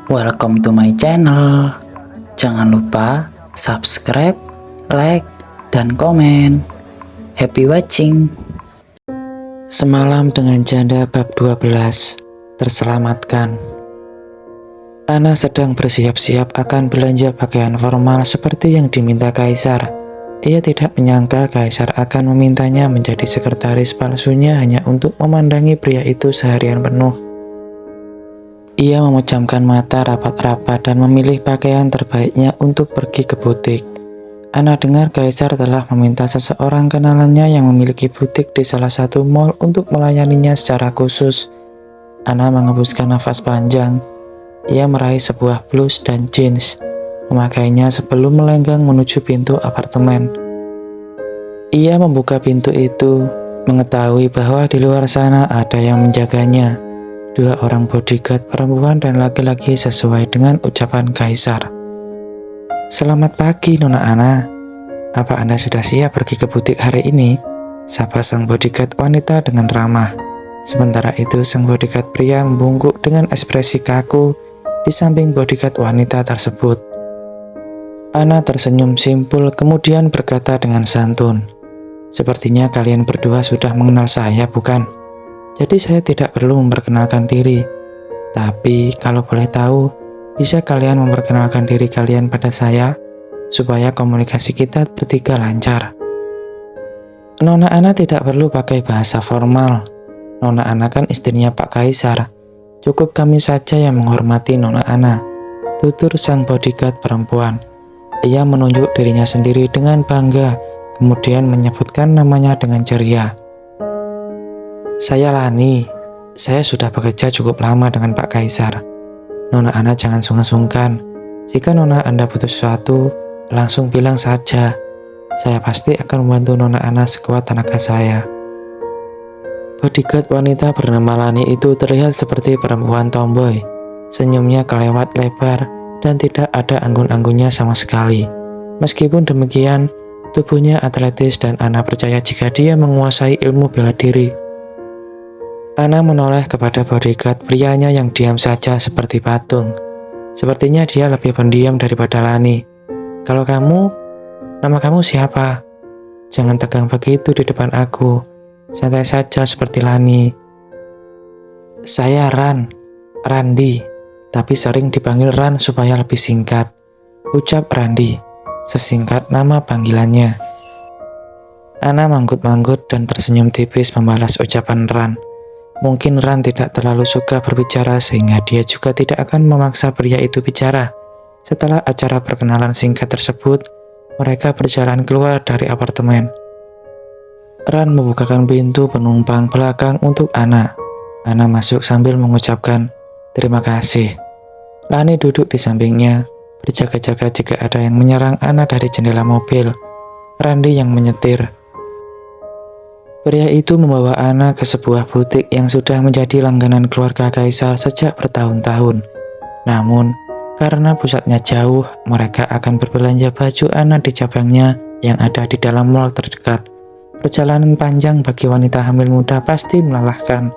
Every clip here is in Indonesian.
Welcome to my channel. Jangan lupa subscribe, like, dan komen. Happy watching. Semalam dengan janda bab 12 terselamatkan. Ana sedang bersiap-siap akan belanja pakaian formal seperti yang diminta Kaisar. Ia tidak menyangka Kaisar akan memintanya menjadi sekretaris palsunya hanya untuk memandangi pria itu seharian penuh. Ia memejamkan mata rapat-rapat dan memilih pakaian terbaiknya untuk pergi ke butik. Ana dengar Kaisar telah meminta seseorang kenalannya yang memiliki butik di salah satu mall untuk melayaninya secara khusus. Ana mengembuskan nafas panjang. Ia meraih sebuah blus dan jeans, memakainya sebelum melenggang menuju pintu apartemen. Ia membuka pintu itu, mengetahui bahwa di luar sana ada yang menjaganya. 2 orang bodyguard perempuan dan laki-laki sesuai dengan ucapan Kaisar. "Selamat pagi, Nona Ana. Apa Anda sudah siap pergi ke butik hari ini?" sapa sang bodyguard wanita dengan ramah. Sementara itu, sang bodyguard pria membungkuk dengan ekspresi kaku di samping bodyguard wanita tersebut. Ana tersenyum simpul kemudian berkata dengan santun, "Sepertinya kalian berdua sudah mengenal saya, bukan? Jadi saya tidak perlu memperkenalkan diri. Tapi kalau boleh tahu, bisa kalian memperkenalkan diri kalian pada saya, supaya komunikasi kita bertiga lancar." Nona Ana tidak perlu pakai bahasa formal. Nona Ana kan istrinya Pak Kaisar. Cukup kami saja yang menghormati Nona Ana, tutur sang bodyguard perempuan. Ia menunjuk dirinya sendiri dengan bangga, kemudian menyebutkan namanya dengan ceria. "Saya Lani. Saya sudah bekerja cukup lama dengan Pak Kaisar. Nona Ana jangan sungkan-sungkan. Jika Nona Anda butuh sesuatu, langsung bilang saja. Saya pasti akan membantu Nona Ana sekuat tenaga saya." Bodyguard wanita bernama Lani itu terlihat seperti perempuan tomboy. Senyumnya kelewat lebar dan tidak ada anggun-anggunnya sama sekali. Meskipun demikian, tubuhnya atletis dan Ana percaya jika dia menguasai ilmu bela diri. Ana menoleh kepada bodyguard prianya yang diam saja seperti patung. Sepertinya dia lebih pendiam daripada Lani. "Kalau kamu, nama kamu siapa? Jangan tegang begitu di depan aku. Santai saja seperti Lani." "Saya Randi, tapi sering dipanggil Ran supaya lebih singkat," ucap Randi, sesingkat nama panggilannya. Ana manggut-manggut dan tersenyum tipis membalas ucapan Ran. Mungkin Ran tidak terlalu suka berbicara sehingga dia juga tidak akan memaksa pria itu bicara. Setelah acara perkenalan singkat tersebut, mereka berjalan keluar dari apartemen. Ran membukakan pintu penumpang belakang untuk Ana. Ana masuk sambil mengucapkan, "Terima kasih." Lani duduk di sampingnya, berjaga-jaga jika ada yang menyerang Ana dari jendela mobil. Randi yang menyetir. Pria itu membawa Ana ke sebuah butik yang sudah menjadi langganan keluarga Kaisar sejak bertahun-tahun. Namun, karena pusatnya jauh, mereka akan berbelanja baju Ana di cabangnya yang ada di dalam mall terdekat. Perjalanan panjang bagi wanita hamil muda pasti melelahkan.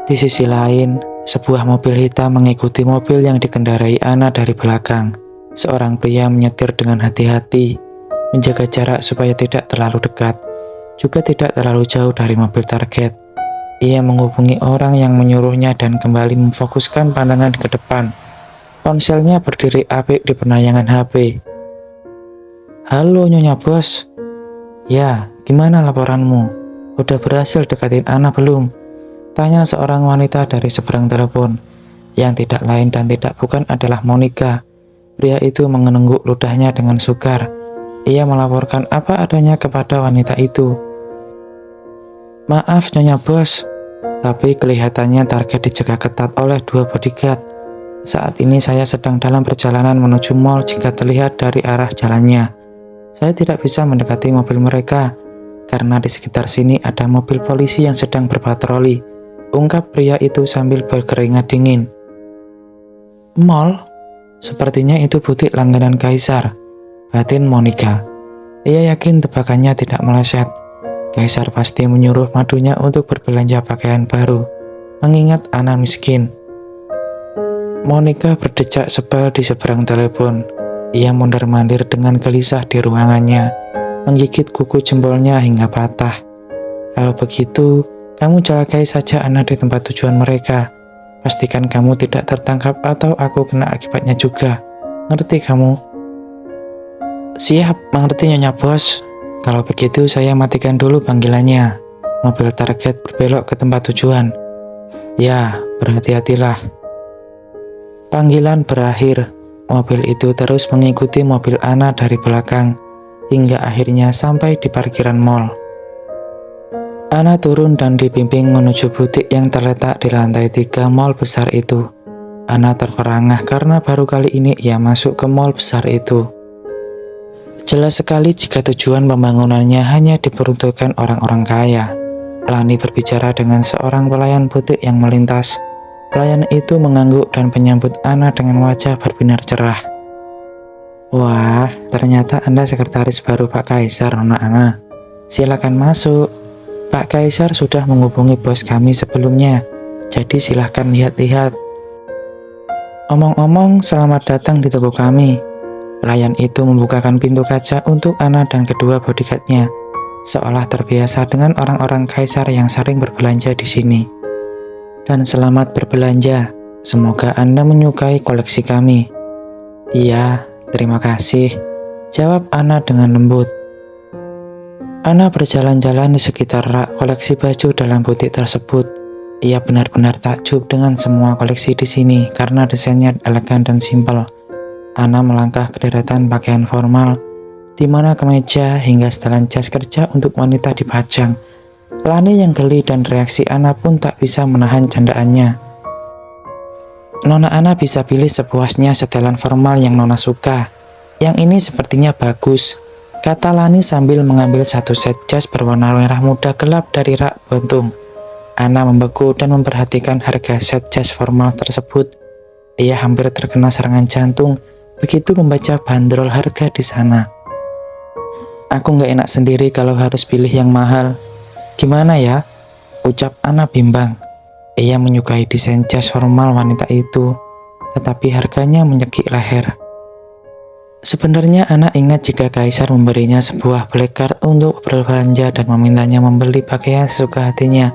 Di sisi lain, sebuah mobil hitam mengikuti mobil yang dikendarai Ana dari belakang. Seorang pria menyetir dengan hati-hati, menjaga jarak supaya tidak terlalu dekat, juga tidak terlalu jauh dari mobil target. Ia menghubungi orang yang menyuruhnya dan kembali memfokuskan pandangan ke depan. Ponselnya berdiri apik di penayangan HP. "Halo Nyonya Bos. Ya, gimana laporanmu? Udah berhasil dekatin Ana belum?" tanya seorang wanita dari seberang telepon. Yang tidak lain dan tidak bukan adalah Monica. Pria itu mengenengguk ludahnya dengan sukar. Ia melaporkan apa adanya kepada wanita itu. "Maaf Nyonya Bos, tapi kelihatannya target dijaga ketat oleh 2 bodyguard. Saat ini saya sedang dalam perjalanan menuju mall jika terlihat dari arah jalannya. Saya tidak bisa mendekati mobil mereka, karena di sekitar sini ada mobil polisi yang sedang berpatroli," ungkap pria itu sambil berkeringat dingin. "Mall? Sepertinya itu butik langganan Kaisar," batin Monica. Ia yakin tebakannya tidak meleset. Kaisar pasti menyuruh madunya untuk berbelanja pakaian baru, mengingat Ana miskin. Monica berdecak sebal di seberang telepon. Ia mondar-mandir dengan gelisah di ruangannya, menggigit kuku jempolnya hingga patah. Kalau begitu, kamu celakai saja Anna di tempat tujuan mereka. Pastikan kamu tidak tertangkap atau aku kena akibatnya juga. Ngerti kamu? Siap, mengerti Nyonya Bos. Kalau begitu saya matikan dulu panggilannya. Mobil target berbelok ke tempat tujuan. Ya, berhati-hatilah. Panggilan berakhir. Mobil itu terus mengikuti mobil Anna dari belakang, hingga akhirnya sampai di parkiran mall. Anna turun dan dibimbing menuju butik yang terletak di lantai 3 mall besar itu. Anna terperangah karena baru kali ini ia masuk ke mall besar itu. Jelas sekali jika tujuan pembangunannya hanya diperuntukkan orang-orang kaya. Lani berbicara dengan seorang pelayan butik yang melintas. Pelayan itu mengangguk dan menyambut Anna dengan wajah berbinar cerah. Wah, ternyata Anda sekretaris baru Pak Kaisar, Nona Anna. Silakan masuk. Pak Kaisar sudah menghubungi bos kami sebelumnya, jadi silahkan lihat-lihat. Omong-omong, selamat datang di toko kami. Pelayan itu membukakan pintu kaca untuk Anna dan kedua bodyguardnya, seolah terbiasa dengan orang-orang Kaisar yang sering berbelanja di sini. Dan selamat berbelanja, semoga Anda menyukai koleksi kami. Iya, terima kasih, jawab Anna dengan lembut. Anna berjalan-jalan di sekitar rak koleksi baju dalam butik tersebut. Ia benar-benar takjub dengan semua koleksi di sini karena desainnya elegan dan simpel. Anna melangkah ke deretan pakaian formal, di mana kemeja hingga setelan jas kerja untuk wanita dipajang. Lani yang geli dan reaksi Anna pun tak bisa menahan candaannya. Nona Anna bisa pilih sepuasnya setelan formal yang Nona suka. Yang ini sepertinya bagus, kata Lani sambil mengambil satu set jas berwarna merah muda gelap dari rak buntung. Anna membeku dan memperhatikan harga set jas formal tersebut. Ia hampir terkena serangan jantung begitu membaca bandrol harga di sana. Aku nggak enak sendiri kalau harus pilih yang mahal. Gimana ya? Ucap Anna bimbang. Ia menyukai desain jas formal wanita itu, tetapi harganya menyekik leher. Sebenarnya Anna ingat jika Kaisar memberinya sebuah black card untuk berbelanja dan memintanya membeli pakaian sesuka hatinya.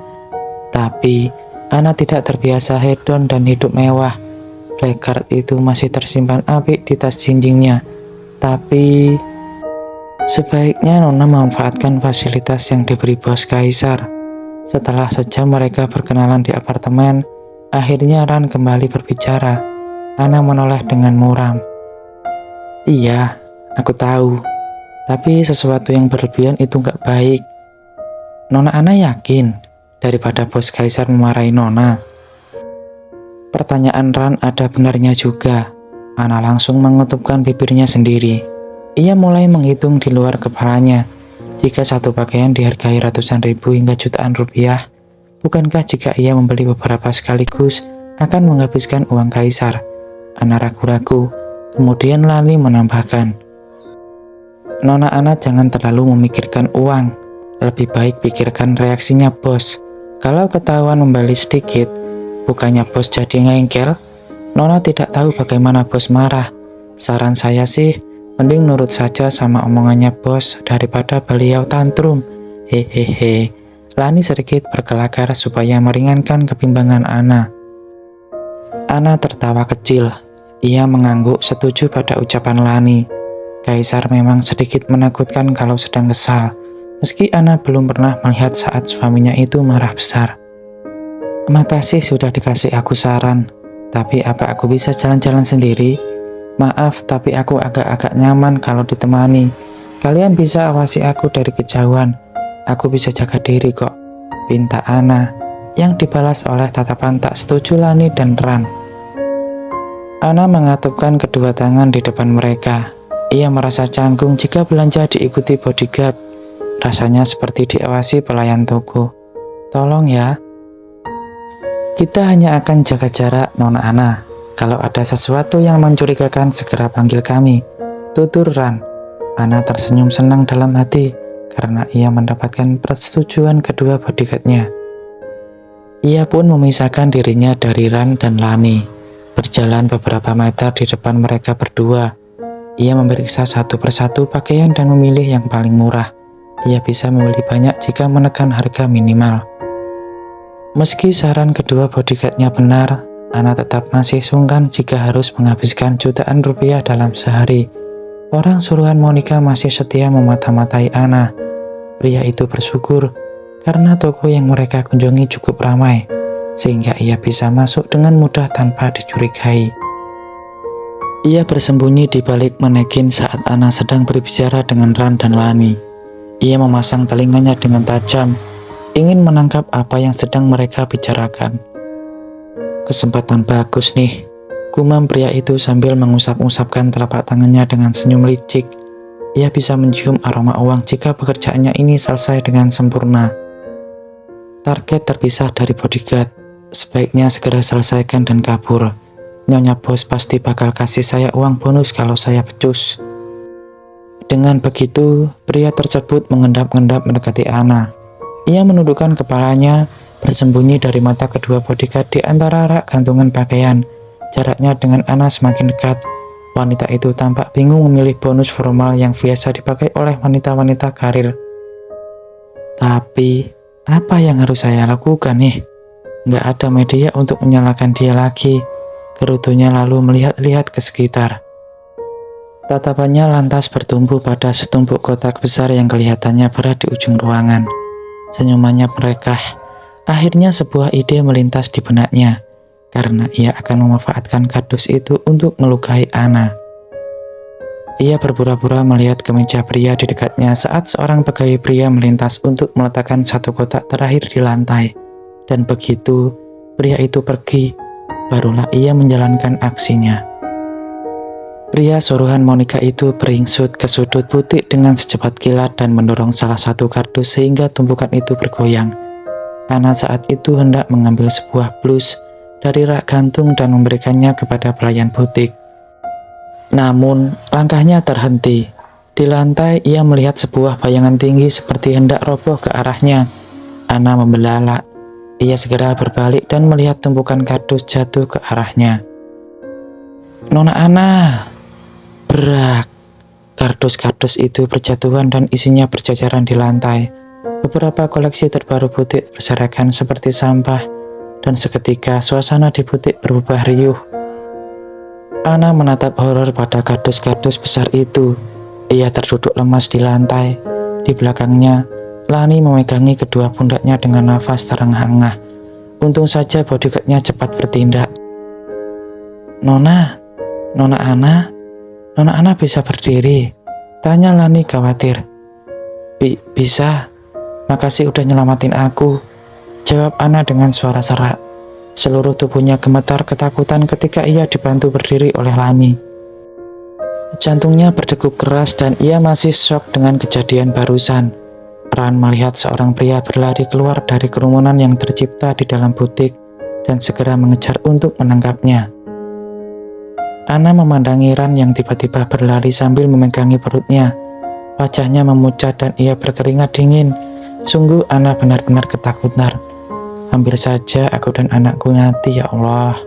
Tapi Anna tidak terbiasa hedon dan hidup mewah. Black card itu masih tersimpan apik di tas jinjingnya. Tapi sebaiknya Nona memanfaatkan fasilitas yang diberi bos Kaisar. Setelah sejam mereka berkenalan di apartemen, akhirnya Ran kembali berbicara. Anna menoleh dengan muram. Iya, aku tahu. Tapi sesuatu yang berlebihan itu nggak baik. Nona Anna yakin daripada bos Kaisar memarahi Nona. Pertanyaan Ran ada benarnya juga. Anna langsung mengetupkan bibirnya sendiri. Ia mulai menghitung di luar kepalanya. Jika satu pakaian dihargai ratusan ribu hingga jutaan rupiah, bukankah jika ia membeli beberapa sekaligus akan menghabiskan uang Kaisar? Anna ragu-ragu. Kemudian Lani menambahkan, Nona Anna jangan terlalu memikirkan uang. Lebih baik pikirkan reaksinya bos. Kalau ketahuan membeli sedikit, bukannya bos jadi ngengkel? Nona tidak tahu bagaimana bos marah. Saran saya sih, mending nurut saja sama omongannya bos daripada beliau tantrum. Hehehe. Lani sedikit berkelakar supaya meringankan kebimbangan Anna. Anna tertawa kecil. Ia mengangguk setuju pada ucapan Lani. Kaisar memang sedikit menakutkan kalau sedang kesal. Meski Anna belum pernah melihat saat suaminya itu marah besar. Makasih sudah dikasih aku saran. Tapi apa aku bisa jalan-jalan sendiri? Maaf, tapi aku agak-agak nyaman kalau ditemani. Kalian bisa awasi aku dari kejauhan. Aku bisa jaga diri kok, pinta Anna, yang dibalas oleh tatapan tak setuju Lani dan Ran. Anna mengatupkan kedua tangan di depan mereka. Ia merasa canggung jika belanja diikuti bodyguard. Rasanya seperti diawasi pelayan toko. Tolong ya. Kita hanya akan jaga jarak, Nona Anna. Kalau ada sesuatu yang mencurigakan, segera panggil kami, tutur Ran. Anna tersenyum senang dalam hati karena ia mendapatkan persetujuan kedua bodyguardnya. Ia pun memisahkan dirinya dari Ran dan Lani. berjalan beberapa meter di depan mereka berdua. Ia memeriksa satu persatu pakaian dan memilih yang paling murah. Ia bisa membeli banyak jika menekan harga minimal. Meski saran kedua bodyguardnya benar, Ana tetap masih sungkan jika harus menghabiskan jutaan rupiah dalam sehari. Orang suruhan Monica masih setia memata-matai Ana. Pria itu bersyukur karena toko yang mereka kunjungi cukup ramai, sehingga ia bisa masuk dengan mudah tanpa dicurigai. Ia bersembunyi di balik manekin saat Ana sedang berbicara dengan Ran dan Lani. Ia memasang telinganya dengan tajam, ingin menangkap apa yang sedang mereka bicarakan. Kesempatan bagus nih, gumam pria itu sambil mengusap-usapkan telapak tangannya dengan senyum licik. Ia bisa mencium aroma uang jika pekerjaannya ini selesai dengan sempurna. Target terpisah dari bodyguard, sebaiknya segera selesaikan dan kabur. Nyonya bos pasti bakal kasih saya uang bonus kalau saya becus. Dengan begitu, pria tersebut mengendap-endap mendekati Ana. Ia menundukkan kepalanya, bersembunyi dari mata kedua bodyguard di antara rak gantungan pakaian. Jaraknya dengan Ana semakin dekat. Wanita itu tampak bingung memilih bonus formal yang biasa dipakai oleh wanita-wanita karir. Tapi, apa yang harus saya lakukan nih? Nggak ada media untuk menyalahkan dia lagi. Gerutunya lalu melihat-lihat ke sekitar. Tatapannya lantas bertumbuh pada setumpuk kotak besar yang kelihatannya berat di ujung ruangan. Senyumannya merekah. Akhirnya sebuah ide melintas di benaknya, karena ia akan memanfaatkan kardus itu untuk melukai Ana. Ia berpura-pura melihat ke meja pria di dekatnya saat seorang pegawai pria melintas untuk meletakkan satu kotak terakhir di lantai. Dan begitu pria itu pergi, barulah ia menjalankan aksinya. Pria suruhan Monica itu beringsut ke sudut butik dengan secepat kilat dan mendorong salah satu kardus sehingga tumpukan itu bergoyang. Ana saat itu hendak mengambil sebuah blus dari rak gantung dan memberikannya kepada pelayan butik. Namun, langkahnya terhenti. Di lantai, ia melihat sebuah bayangan tinggi seperti hendak roboh ke arahnya. Ana membelalak. Ia segera berbalik dan melihat tumpukan kardus jatuh ke arahnya. Nona Ana! Brak! Kardus-kardus itu berjatuhan dan isinya berjajaran di lantai. Beberapa koleksi terbaru butik berserakan seperti sampah, dan seketika suasana di butik berubah riuh. Ana menatap horor pada kardus-kardus besar itu. Ia terduduk lemas di lantai. Di belakangnya, Lani memegangi kedua pundaknya dengan nafas terengah-engah. Untung saja bodyguardnya cepat bertindak. Nona Ana bisa berdiri? Tanya Lani khawatir. Bisa, makasih udah nyelamatin aku, jawab Ana dengan suara serak. Seluruh tubuhnya gemetar ketakutan ketika ia dibantu berdiri oleh Lani. Jantungnya berdegup keras dan ia masih syok dengan kejadian barusan. Ran melihat seorang pria berlari keluar dari kerumunan yang tercipta di dalam butik dan segera mengejar untuk menangkapnya. Ana memandangi Ran yang tiba-tiba berlari sambil memegangi perutnya. Wajahnya memucat dan ia berkeringat dingin. Sungguh Ana benar-benar ketakutan. Hampir saja aku dan anakku mati, ya Allah.